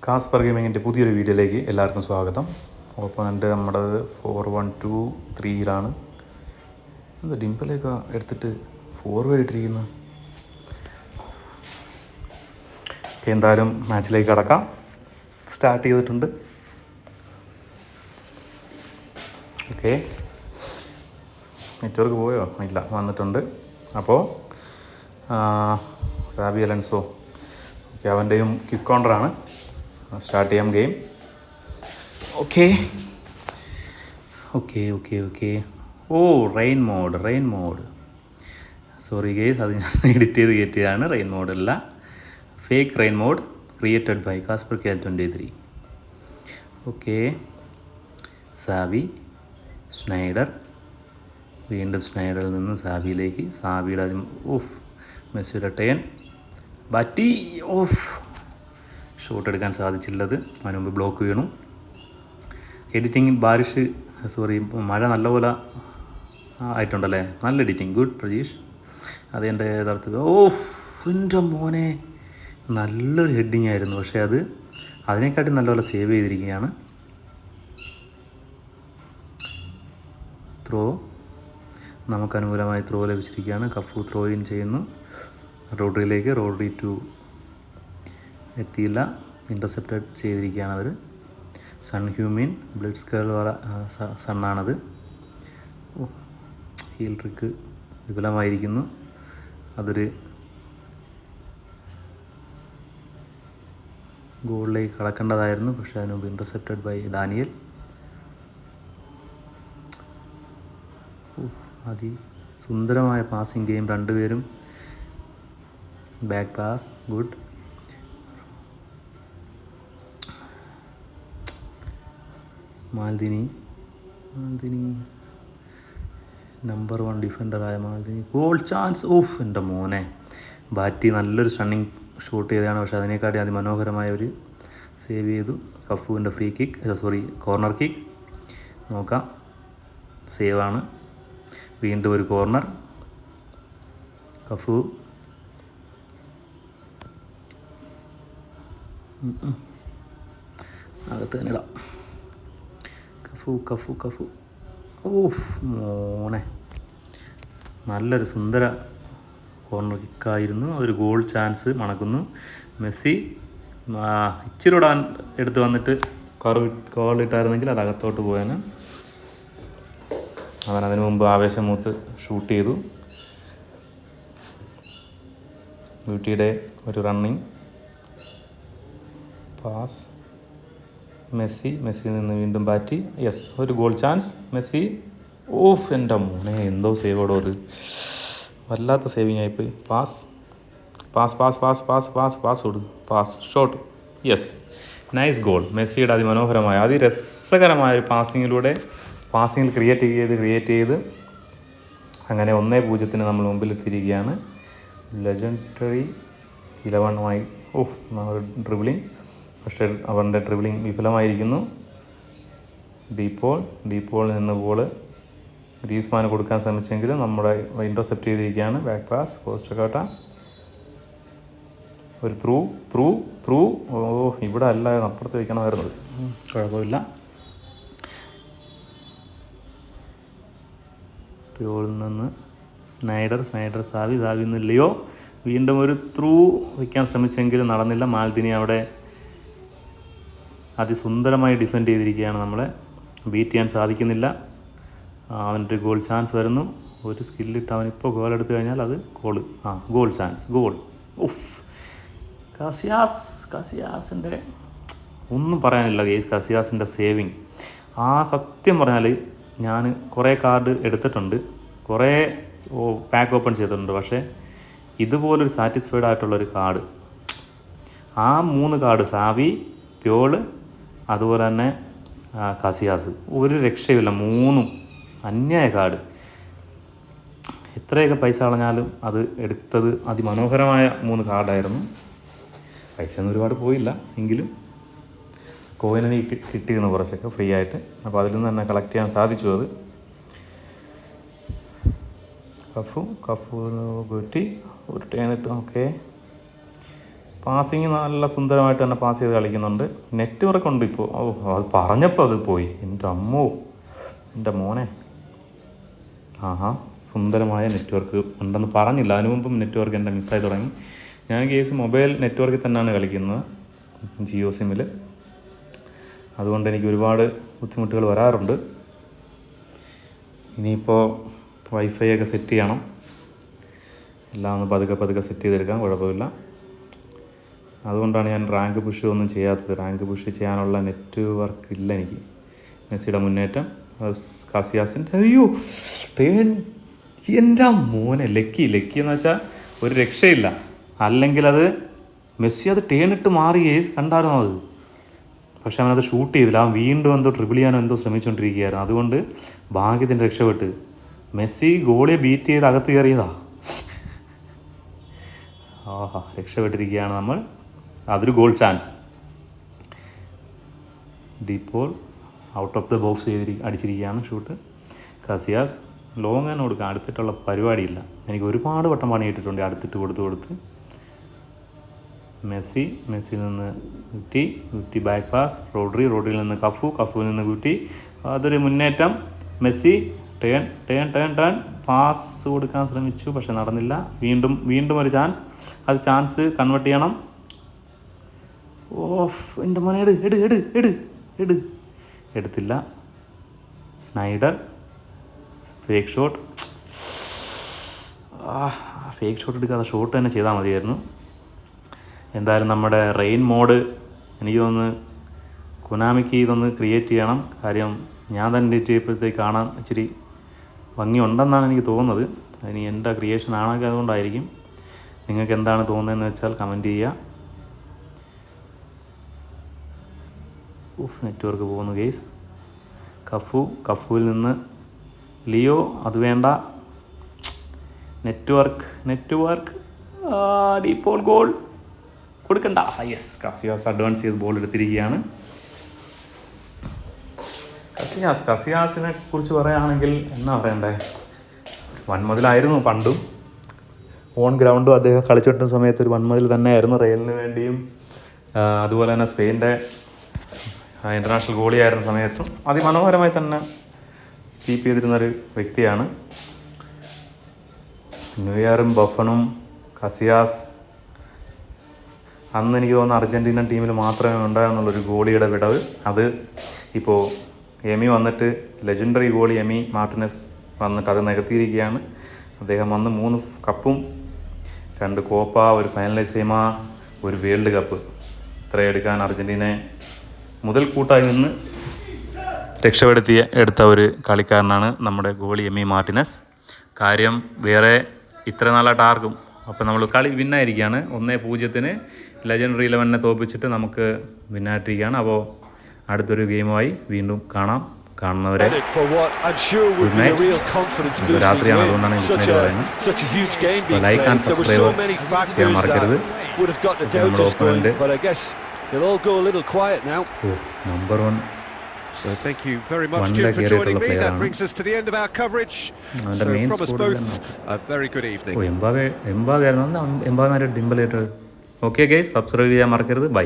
Casper ഗെയിമിങ്ങിൻ്റെ പുതിയൊരു വീഡിയോയിലേക്ക് എല്ലാവർക്കും സ്വാഗതം. ഓപ്പോണൻ്റ് നമ്മുടെ 4-1-2-3 ഇത് ഡിംപിളൊക്കെ എടുത്തിട്ട് ഫോർവേഡ് ഇട്ടിരിക്കുന്നു. ഓക്കെ, എന്തായാലും മാച്ചിലേക്ക് കടക്കാം. സ്റ്റാർട്ട് ചെയ്തിട്ടുണ്ട്. ഓക്കെ, നെറ്റ്വർക്ക് പോയോ? ഇല്ല, വന്നിട്ടുണ്ട്. അപ്പോൾ സാബി അലൻസോ, ഓക്കെ, അവൻ്റെയും ക്വിക്ക് കൗണ്ടറാണ്. സ്റ്റാർട്ട് ചെയ്യാം game. Okay okay okay okay ഓ, റെയിൻ മോഡ്. സോറി ഗേസ്, അത് ഞാൻ എഡിറ്റ് ചെയ്ത് കയറ്റിയതാണ്. റെയിൻ മോഡല്ല, fake rain mode created by Kasper KL23. Okay, Xavi, Sneijder, വീണ്ടും സ്നൈഡറിൽ നിന്ന് സാവിയിലേക്ക്. സാവിയുടെ മെസ്സിയുടെ ടേൺ, ബാറ്റി. ഷോട്ട് എടുക്കാൻ സാധിച്ചില്ലത്. അതിന് മുമ്പ് ബ്ലോക്ക് വീണു. എഡിറ്റിംഗ് മഴ നല്ലപോലെ ആയിട്ടുണ്ടല്ലേ. നല്ല എഡിറ്റിംഗ്, ഗുഡ് പ്രജീഷ്. അത് എൻ്റെ യഥാർത്ഥത്തിൽ എൻ്റെ മോനെ നല്ലൊരു ഹെഡിങ് ആയിരുന്നു. പക്ഷേ അതിനെക്കാട്ടി നല്ലപോലെ സേവ് ചെയ്തിരിക്കുകയാണ്. ത്രോ, നമുക്ക് അനുകൂലമായി ത്രോ ലഭിച്ചിരിക്കുകയാണ്. കഫു ത്രോ ഇൻ ചെയ്യുന്നു റോഡ്രിയിലേക്ക്. റോഡ്രി ടു എത്തിയില്ല, ഇൻ്റർസെപ്റ്റഡ് ചെയ്തിരിക്കുകയാണ് അവർ. സൺ ഹ്യൂമിൻ, ബ്ലിറ്റ്സ് കേൾ സണ്ണാണത്. ഹീൽ ട്രിക്ക് വിപുലമായിരിക്കുന്നു. അതൊരു ഗോളിലേക്ക് കടക്കേണ്ടതായിരുന്നു, പക്ഷേ അതിന് മുമ്പ് ഇൻ്റർസെപ്റ്റഡ് ബൈ ഡാനിയൽ. സുന്ദരമായ പാസിംഗ് ഗെയിം, രണ്ടുപേരും back pass, good. Maldini number 1 ഡിഫൻഡറായ മാൽദിനി, ഗോൾ ചാൻസ്. എൻ്റെ മോനെ, ബാറ്റി നല്ലൊരു സ്റ്റണ്ണിങ് ഷൂട്ട് ചെയ്തതാണ്. പക്ഷേ അതിനേക്കാട്ടി അതിമനോഹരമായ ഒരു സേവ് ചെയ്തു. കഫുവിൻ്റെ കോർണർ കിക്ക് നോക്കാം. സേവാണ്. വീണ്ടും ഒരു കോർണർ. കഫു അകത്ത് തന്നെ ഇടാം. കഫു മോനെ, നല്ലൊരു സുന്ദര കോർണർ കിക്കായിരുന്നു. ഒരു ഗോൾ ചാൻസ് മണക്കുന്നു. മെസ്സി ഇച്ചിരി ഇടാൻ എടുത്ത് വന്നിട്ട് കോളിട്ടായിരുന്നെങ്കിൽ അത് അകത്തോട്ട് പോയാന്. അവൻ അതിനു മുമ്പ് ആവേശം മൂത്ത് ഷൂട്ട് ചെയ്തു. ബ്യൂട്ടിയുടെ ഒരു റണ്ണിങ് പാസ്. മെസ്സിയിൽ നിന്ന് വീണ്ടും ബാറ്റി. യെസ്, ഒരു ഗോൾ ചാൻസ്. മെസ്സി. എൻ്റെ മോനെ, എന്തോ സേവോടോ, ഒരു വല്ലാത്ത സേവിങ് ആയിപ്പോയി. Pass shot. Yes, nice goal. മെസ്സിയുടെ അതിമനോഹരമായ അതിരസകരമായ ഒരു പാസിങ്ങിൽ ക്രിയേറ്റ് ചെയ്ത് അങ്ങനെ 1-0 നമ്മൾ മുമ്പിലെത്തിയിരിക്കുകയാണ്. ലെജൻഡറി 11 ഡ്രിബിളിങ്, പക്ഷേ അവരുടെ ഡ്രിബിളിങ് വിഫലമായിരിക്കുന്നു. ഡീപോളിൽ നിന്ന് ബോൾ ഗ്രീസ്മാന് കൊടുക്കാൻ ശ്രമിച്ചെങ്കിലും നമ്മുടെ ഇൻ്റർസെപ്റ്റ് ചെയ്തിരിക്കുകയാണ്. ബാക്ക് പാസ്, പോസ്റ്റ് കാട്ട, ഒരു ത്രൂ. ഇവിടെ അല്ല, അപ്പുറത്ത് വയ്ക്കണമായിരുന്നത്. കുഴപ്പമില്ല. പ്യോളിൽ നിന്ന് സ്നൈഡർ സാവിയിൽ നിന്ന് ലിയോ. വീണ്ടും ഒരു ത്രൂ വയ്ക്കാൻ ശ്രമിച്ചെങ്കിലും നടന്നില്ല. മാൽദിനി അവിടെ അതിസുന്ദരമായി ഡിഫെൻഡ് ചെയ്തിരിക്കുകയാണ്. നമ്മളെ ബീറ്റ് ചെയ്യാൻ സാധിക്കുന്നില്ല. അവൻ്റെ ഗോൾ ചാൻസ് വരുന്നു. ഒരു സ്കില്ലിട്ട് അവനിപ്പോൾ ഗോൾ എടുത്തു കഴിഞ്ഞാൽ അത് ഗോൾ ചാൻസ്. കസിയാസിൻ്റെ ഒന്നും പറയാനില്ല ഗെയ്സ്. കസിയാസിൻ്റെ സേവിങ് സത്യം പറഞ്ഞാൽ ഞാൻ കുറേ കാർഡ് എടുത്തിട്ടുണ്ട്, കുറേ പാക്ക് ഓപ്പൺ ചെയ്തിട്ടുണ്ട്. പക്ഷേ ഇതുപോലൊരു സാറ്റിസ്ഫൈഡ് ആയിട്ടുള്ളൊരു കാർഡ്, 3 കാർഡ്, സാവി, പ്യോള്, അതുപോലെ തന്നെ കസിയാസ്, ഒരു രക്ഷയില്ല. 3 അന്യായ കാർഡ്. എത്രയൊക്കെ പൈസ കളഞ്ഞാലും അത് എടുത്തത് അതിമനോഹരമായ 3 കാർഡായിരുന്നു. പൈസയൊന്നും ഒരുപാട് പോയില്ല, എങ്കിലും കോയിനെനിക്ക് കിട്ടിയിരുന്നു കുറച്ചൊക്കെ ഫ്രീ ആയിട്ട്. അപ്പോൾ അതിൽ നിന്ന് തന്നെ കളക്ട് ചെയ്യാൻ സാധിച്ചു. അത് കഫു കിട്ടി, ഒരു ടേണിട്ട്. ഓക്കെ, പാസിങ് നല്ല സുന്ദരമായിട്ട് തന്നെ പാസ് ചെയ്ത് കളിക്കുന്നുണ്ട്. നെറ്റ്വർക്ക് ഉണ്ട് ഇപ്പോൾ. ഓ, അത് പറഞ്ഞപ്പോൾ അത് പോയി. എൻ്റെ അമ്മോ, എൻ്റെ മോനെ. ആഹാ, സുന്ദരമായ നെറ്റ്വർക്ക് ഉണ്ടെന്ന് പറഞ്ഞില്ല. അതിനു മുമ്പും നെറ്റ്വർക്ക് എൻ്റെ മിസ്സായി തുടങ്ങി. ഞാൻ കേസ് മൊബൈൽ നെറ്റ്വർക്കിൽ തന്നെയാണ് കളിക്കുന്നത്, ജിയോ സിമ്മിൽ. അതുകൊണ്ട് എനിക്ക് ഒരുപാട് ബുദ്ധിമുട്ടുകൾ വരാറുണ്ട്. ഇനിയിപ്പോൾ വൈഫൈ ഒക്കെ സെറ്റ് ചെയ്യണം. എല്ലാം ഒന്ന് പതുക്കെ സെറ്റ് ചെയ്തെടുക്കാം, കുഴപ്പമില്ല. അതുകൊണ്ടാണ് ഞാൻ റാങ്ക് പുഷ് ഒന്നും ചെയ്യാത്തത്. റാങ്ക് പുഷ് ചെയ്യാനുള്ള നെറ്റ്വർക്ക് ഇല്ല എനിക്ക്. മെസ്സിയുടെ മുന്നേറ്റം, കാസിയാസിൻ്റെ അയ്യോ എൻ്റെ മോനെ, ലക്കി എന്ന് വെച്ചാൽ ഒരു രക്ഷയില്ല. അല്ലെങ്കിൽ അത് മെസ്സി അത് ടേണിട്ട് മാറി കണ്ടായിരുന്നു അത്. പക്ഷെ അവനത് ഷൂട്ട് ചെയ്തില്ല. അവൻ വീണ്ടും എന്തോ ട്രിബിൾ ചെയ്യാനോ എന്തോ ശ്രമിച്ചുകൊണ്ടിരിക്കുകയായിരുന്നു. അതുകൊണ്ട് ഭാഗ്യത്തിന് രക്ഷപ്പെട്ട്. മെസ്സി ഗോളിയെ ബീറ്റ് ചെയ്ത് അകത്ത് കയറിയതാ. ആഹാ, രക്ഷപ്പെട്ടിരിക്കുകയാണ് നമ്മൾ. അതൊരു goal chance. De Paul out of the box അടിച്ചിരിക്കുകയാണ് ഷൂട്ട്. കാസിയാസ് ലോങ് തന്നെ കൊടുക്കുക. അടുത്തിട്ടുള്ള പരിപാടിയില്ല. എനിക്ക് ഒരുപാട് വട്ടം പണി കിട്ടിയിട്ടുണ്ട് അടുത്തിട്ട് കൊടുത്ത്. മെസ്സിയിൽ നിന്ന് ഗുറ്റി ബാക്ക് പാസ്. റോഡ്രിയിൽ നിന്ന് കഫുവിൽ നിന്ന് ഗുറ്റി. അതൊരു മുന്നേറ്റം. മെസ്സി ടേൺ പാസ് കൊടുക്കാൻ ശ്രമിച്ചു, പക്ഷെ നടന്നില്ല. വീണ്ടും ഒരു ചാൻസ്. അത് ചാൻസ് കൺവേർട്ട് ചെയ്യണം. ഓഫ്, എൻ്റെ മോനെ, എടുത്തില്ല. സ്നൈഡർ ഫേക്ക് ഷോട്ട് എടുക്കാതെ ഷോട്ട് തന്നെ ചെയ്താൽ മതിയായിരുന്നു. എന്തായാലും നമ്മുടെ റെയിൻ മോഡ് എനിക്ക് തോന്നുന്നു കുനാമിക്ക് ഇതൊന്ന് ക്രിയേറ്റ് ചെയ്യണം. കാര്യം ഞാൻ തന്നെ എഡിറ്റ് ചെയ്യപ്പോഴത്തേക്ക് കാണാൻ ഇച്ചിരി ഭംഗിയുണ്ടെന്നാണ് എനിക്ക് തോന്നുന്നത്. അതിന് എൻ്റെ ക്രിയേഷൻ ആണെങ്കിൽ അതുകൊണ്ടായിരിക്കും. നിങ്ങൾക്ക് എന്താണ് തോന്നുന്നതെന്ന് വെച്ചാൽ കമൻറ്റ് ചെയ്യുക. നെറ്റ്വർക്ക് പോകുന്നു ഗെയ്സ്. കഫുവിൽ നിന്ന് ലിയോ, അത് വേണ്ട. നെറ്റ്വർക്ക് ഡീപ്പോൾ ഗോൾ കൊടുക്കണ്ട. യെസ്, കാസിയാസ് അഡ്വാൻസ് ചെയ്ത് ബോൾ എടുത്തിരിക്കുകയാണ്. കസിയാസിനെ കുറിച്ച് പറയുകയാണെങ്കിൽ എന്നാ പറയണ്ടേ, വൻമതിലായിരുന്നു പണ്ടും. ഓൺ ഗ്രൗണ്ടും അദ്ദേഹം കളിച്ചുകൊണ്ടിരുന്ന സമയത്ത് ഒരു വൻമതിൽ തന്നെയായിരുന്നു റയലിന് വേണ്ടിയും. അതുപോലെ തന്നെ സ്പെയിൻ്റെ ഇൻ്റർനാഷണൽ ഗോളിയായിരുന്ന സമയത്തും അതിമനോഹരമായി തന്നെ കീപ്പ് ചെയ്തിരുന്നൊരു വ്യക്തിയാണ്. ന്യൂയറും ബഫണും കസിയാസ് അന്ന് എനിക്ക് തോന്നുന്നു അർജൻറ്റീനൻ ടീമിൽ മാത്രമേ ഉണ്ടായിരുന്നുള്ളൊരു ഗോളിയുടെ വിടവ്. അത് ഇപ്പോൾ എമി വന്നിട്ട്, ലെജൻഡറി ഗോളി എമി മാർട്ടിനസ് വന്നിട്ട് അത് നികത്തിയിരിക്കുകയാണ്. അദ്ദേഹം വന്ന് 3 കപ്പും 2 കോപ്പ, ഒരു ഫൈനലൈസേമ, ഒരു വേൾഡ് കപ്പ് ഇത്രയെടുക്കാൻ അർജൻറ്റീനയെ മുതൽക്കൂട്ടായി നിന്ന് എടുത്ത ഒരു കളിക്കാരനാണ് നമ്മുടെ ഗോളി എമി മാർട്ടിനസ്. കാര്യം വേറെ ഇത്ര നാളായിട്ട് ആർക്കും. അപ്പോൾ നമ്മൾ കളി വിന്നായിരിക്കുകയാണ്. 1-0 ലെജൻഡറി 11 തോൽപ്പിച്ചിട്ട് നമുക്ക് വിന്നായിട്ടിരിക്കുകയാണ്. അപ്പോൾ അടുത്തൊരു ഗെയിമുമായി വീണ്ടും കാണുന്നവരെ ഗുഡ് നൈറ്റ്. രാത്രിയാണ്, അതുകൊണ്ടാണ് ഗുഡ് നൈറ്റ് പറയുന്നത്. ലൈക്ക് ആൻഡ് സബ്സ്ക്രൈബ് ചെയ്യാൻ മറക്കരുത്. നമ്മുടെ opponent number 1 So thank you very much, Jim, for joining me. That brings us to the end of our coverage. So from us both, a very good evening. എംബാഗായിരുന്നു ഡിംബിൾ ആയിട്ട്. Okay guys, subscribe ചെയ്യാൻ മറക്കരുത്. By.